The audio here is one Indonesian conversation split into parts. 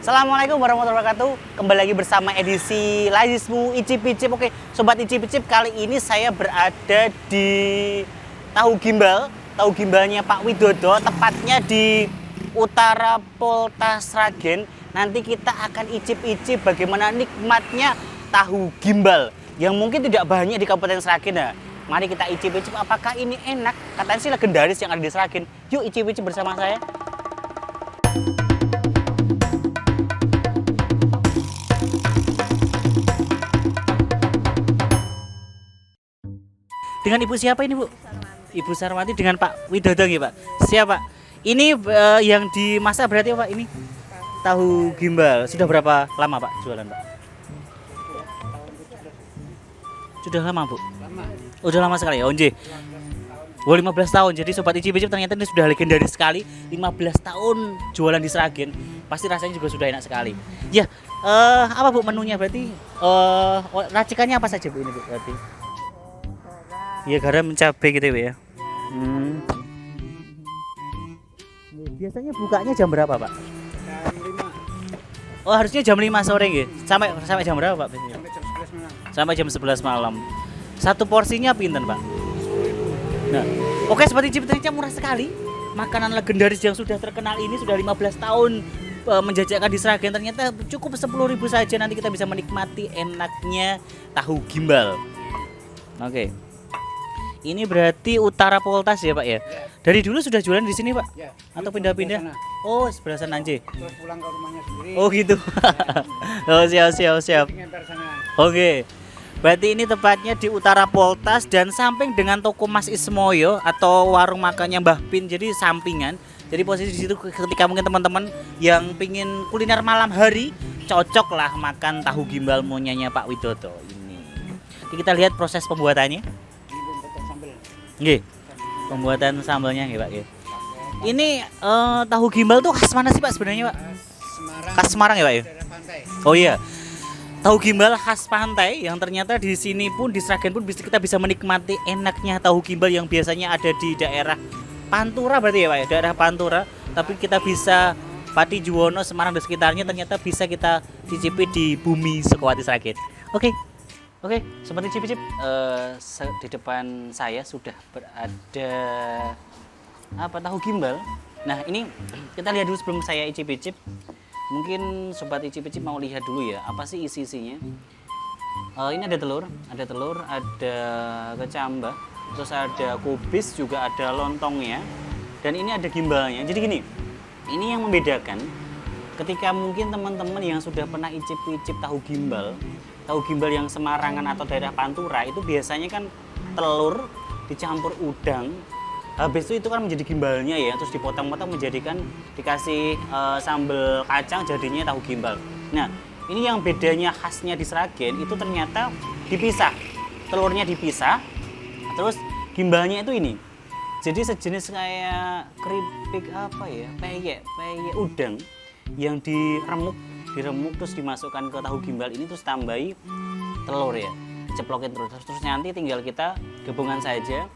Assalamualaikum warahmatullahi wabarakatuh. Kembali lagi bersama edisi Lazismu Icip-icip. Oke, sobat Icip-icip, kali ini saya berada di Tahu Gimbal. Tahu Gimbalnya Pak Widodo, tepatnya di Utara Polta Sragen. Nanti kita akan icip-icip bagaimana nikmatnya tahu gimbal yang mungkin tidak banyak di Kabupaten Sragen. Nah, mari kita icip-icip apakah ini enak. Katanya sih legendaris yang ada di Sragen. Yuk icip-icip bersama saya. Dengan Ibu siapa ini, Bu? Ibu Sarwati dengan Pak Widodo nggih, Pak. Siapa? Ini yang dimasak berarti apa, Pak? Ini tahu gimbal. Sudah berapa lama, Pak, jualan, Pak? Sudah lama, Bu? Lama. Udah lama sekali ya, Onje. Oh, 15 tahun. Jadi sobat icip-icip ternyata ini sudah legendaris sekali. 15 tahun jualan di Sragen. Pasti rasanya juga sudah enak sekali. Ya, apa Bu menunya berarti? Racikannya apa saja, Bu, ini, Bu, berarti? Iya, garam, cabai gitu ya. Biasanya bukanya jam berapa, Pak? Jam 5 Oh, harusnya jam 5 sore gitu. Sampai jam berapa, Pak? sampai jam 11 malam. Sampai jam 11 malam. Satu porsinya pinten, Pak? Nah, oke, seperti cip-cipnya murah sekali. Makanan legendaris yang sudah terkenal ini sudah 15 tahun menjajakan di Sragen, ternyata cukup 10.000 saja nanti kita bisa menikmati enaknya tahu gimbal. Oke. Ini berarti Utara Poltas ya, Pak ya? Ya. Dari dulu sudah jualan di sini, Pak? Ya. Atau Itu pindah-pindah? sebelah sana. Oh, sebelah sana aja. Terus pulang ke rumahnya sendiri. Oh, gitu. Oh, siap. Ngemper sana. Oke. Berarti ini tepatnya di Utara Poltas dan samping dengan toko Mas Ismoyo atau warung makannya Mbah Pin, jadi sampingan. Jadi posisi di situ ketika mungkin teman-teman yang pingin kuliner malam hari, cocok lah makan tahu gimbal monyanya Pak Widodo ini. Oke, kita lihat proses pembuatannya. Ini belum potong sambel. Nggih. Pembuatan sambalnya nggih, Pak. Ini tahu gimbal tuh khas mana sih, Pak, sebenarnya, Pak? Semarang. Khas Semarang ya, Pak ya? Daerah pantai. Oh iya. Tahu gimbal khas pantai yang ternyata di sini pun di Sragen pun kita bisa menikmati enaknya tahu gimbal yang biasanya ada di daerah Pantura berarti ya, Pak ya? Daerah Pantura, tapi kita bisa Pati Juwono, Semarang dan sekitarnya ternyata bisa kita cicipi di bumi Sukowati Sragen. Oke. Seperti cicip-cicip di depan saya sudah berada tahu gimbal. Nah, ini kita lihat dulu sebelum saya icip-icip. Mungkin sobat icip-icip mau lihat dulu ya, apa sih isi-isinya. Ini ada telur, ada kecambah, terus ada kubis, juga ada lontongnya, dan ini ada gimbalnya. Jadi gini, ini yang membedakan ketika mungkin teman-teman yang sudah pernah icip-icip tahu gimbal yang Semarangan atau daerah Pantura, itu biasanya kan telur dicampur udang. Habis itu kan menjadi gimbalnya ya, terus dipotong-potong menjadikan dikasih sambal kacang jadinya tahu gimbal. Nah, ini yang bedanya khasnya di Sragen itu ternyata dipisah. Telurnya dipisah, terus gimbalnya itu ini. Jadi sejenis kayak keripik peyek udang yang diremuk terus dimasukkan ke tahu gimbal ini, terus tambahi telur ya. Ceplokin terus nanti tinggal kita gabungan saja.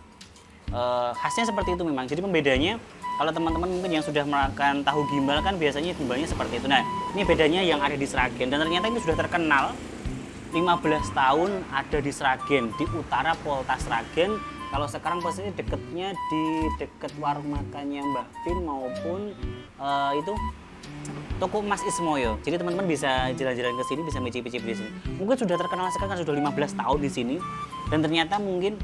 Khasnya seperti itu memang. Jadi pembedanya kalau teman-teman mungkin yang sudah makan tahu gimbal kan biasanya gimbalnya seperti itu. Nah, ini bedanya yang ada di Sragen dan ternyata ini sudah terkenal 15 tahun ada di Sragen, di Utara Polta Sragen. Kalau sekarang posisinya deketnya di dekat warung makannya Mbah Pin maupun itu toko Mas Ismoyo. Jadi teman-teman bisa jalan-jalan ke sini, bisa mencicip-cicip di sini. Mungkin sudah terkenal sekarang kan sudah 15 tahun di sini dan ternyata mungkin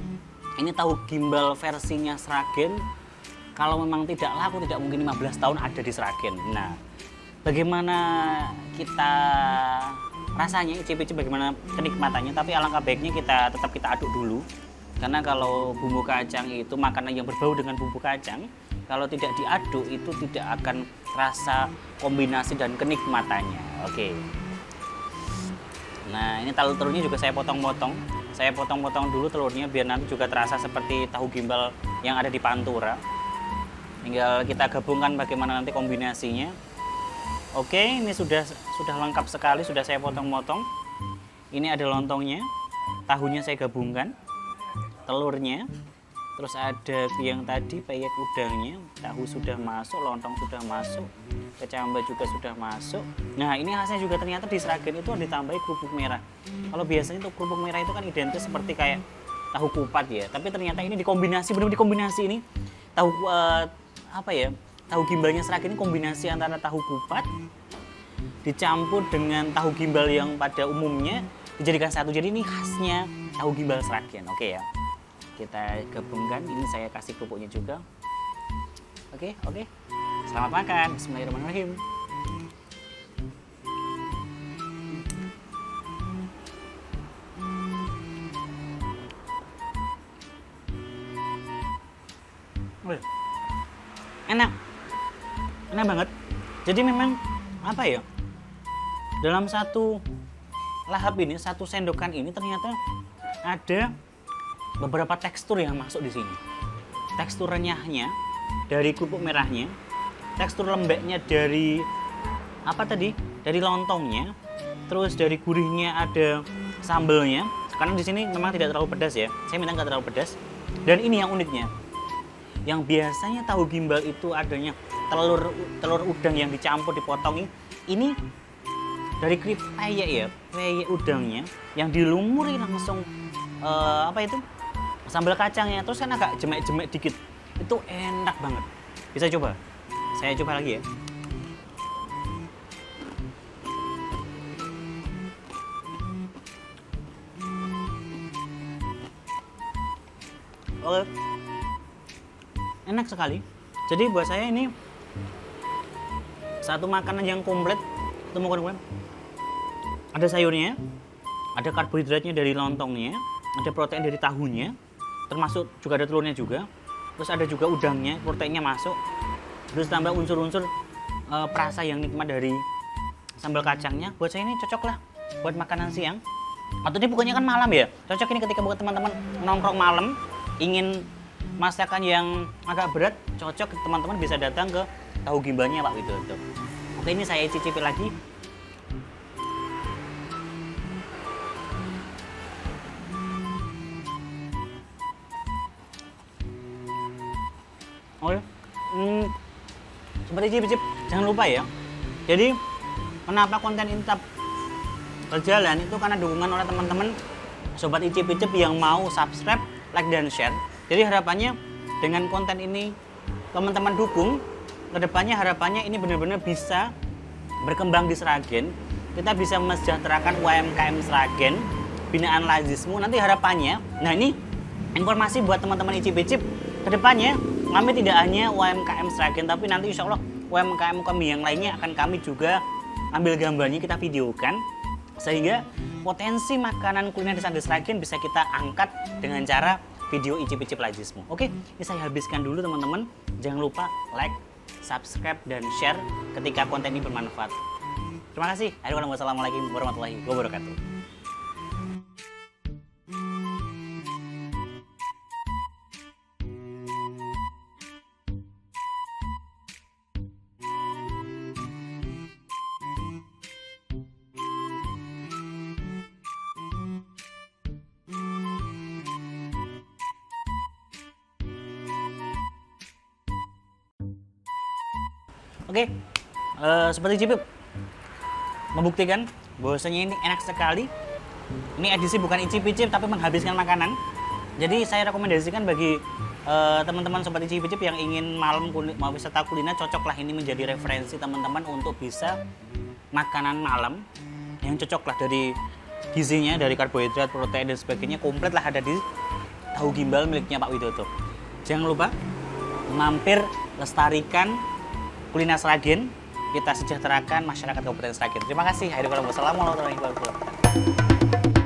ini tahu gimbal versinya Sragen. Kalau memang tidak laku, tidak mungkin 15 tahun ada di Sragen. Nah, bagaimana kita rasanya, icip-icip bagaimana kenikmatannya, tapi alangkah baiknya kita aduk dulu. Karena kalau bumbu kacang itu makanan yang berbau dengan bumbu kacang, kalau tidak diaduk itu tidak akan rasa kombinasi dan kenikmatannya. Oke. Nah, ini telurnya juga saya potong-potong. Saya potong-potong dulu telurnya biar nanti juga terasa seperti tahu gimbal yang ada di Pantura. Tinggal kita gabungkan bagaimana nanti kombinasinya. Oke, ini sudah lengkap sekali, sudah saya potong-potong. Ini ada lontongnya, tahunya saya gabungkan, telurnya, Terus ada yang tadi peyek udangnya, tahu sudah masuk, lontong sudah masuk, kecamba juga sudah masuk. Nah ini khasnya juga ternyata di Sragen itu ditambahi kerupuk merah. Kalau biasanya tuh kerupuk merah itu kan identik seperti kayak tahu kupat ya, tapi ternyata ini dikombinasi, benar dikombinasi ini tahu apa ya, tahu gimbalnya Sragen ini kombinasi antara tahu kupat dicampur dengan tahu gimbal yang pada umumnya dijadikan satu. Jadi ini khasnya tahu gimbal Sragen. Oke ya, kita gabungkan. Ini saya kasih kerupuknya juga. Oke. Selamat makan. Bismillahirrahmanirrahim. Wih, enak banget. Jadi memang apa ya, dalam satu lahap ini, satu sendokan ini ternyata ada beberapa tekstur yang masuk di sini. Tekstur renyahnya dari kerupuk merahnya, tekstur lembeknya dari apa tadi? Dari lontongnya, terus dari gurihnya ada sambelnya. Karena di sini memang tidak terlalu pedas ya. Saya minta nggak terlalu pedas. Dan ini yang uniknya, yang biasanya tahu gimbal itu adanya telur udang yang dicampur dipotong. Ini dari keripik peyek ya, peyek udangnya yang dilumuri langsung apa itu, sambal kacangnya, terus kan agak jemek-jemek dikit. Itu enak banget. Bisa coba. Saya coba lagi ya. Oke. Enak sekali. Jadi buat saya ini satu makanan yang komplit. Temukan. Ada sayurnya, ada karbohidratnya dari lontongnya, ada protein dari tahunya, termasuk juga ada telurnya juga. Terus ada juga udangnya, proteinnya masuk. Terus tambah unsur-unsur perasa yang nikmat dari sambal kacangnya. Buat saya ini cocok lah buat makanan siang. Atau ini bukannya kan malam ya. Cocok ini ketika buat teman-teman nongkrong malam, ingin masakan yang agak berat, cocok teman-teman bisa datang ke tahu gimbalnya Pak Widodo. Oke, ini saya cicipi lagi. Oh ya, seperti cicip-cicip, jangan lupa ya. Jadi kenapa konten ini tetap berjalan itu karena dukungan oleh teman-teman sobat icip-icip yang mau subscribe, like dan share. Jadi harapannya dengan konten ini teman-teman dukung, kedepannya harapannya ini benar-benar bisa berkembang di Sragen. Kita bisa mesejahterakan UMKM Sragen, binaan Lazismu. Nanti harapannya, nah ini informasi buat teman-teman icip-icip, kedepannya kami tidak hanya UMKM Sragen, tapi nanti insya Allah UMKM kami yang lainnya akan kami juga ambil gambarnya, kita videokan, sehingga potensi makanan kuliner di Sragen bisa kita angkat dengan cara video icip-icip Lazismu. Oke, ini saya habiskan dulu teman-teman. Jangan lupa like, subscribe, dan share ketika konten ini bermanfaat. Terima kasih. Wassalamualaikum warahmatullahi wabarakatuh. Oke, seperti Cipip membuktikan bahwasanya ini enak sekali. Ini edisi bukan icip-icip tapi menghabiskan makanan. Jadi saya rekomendasikan bagi teman-teman sobat icip-icip yang ingin malam mau wisata kuliner, cocoklah ini menjadi referensi teman-teman untuk bisa makanan malam yang cocoklah dari gizinya, dari karbohidrat, protein dan sebagainya, komplit lah ada di tahu gimbal miliknya Pak Widodo. Jangan lupa mampir, lestarikan kuliner Sragen, kita sejahterakan masyarakat Kabupaten Sragen. Terima kasih. Wassalamualaikum warahmatullahi wabarakatuh.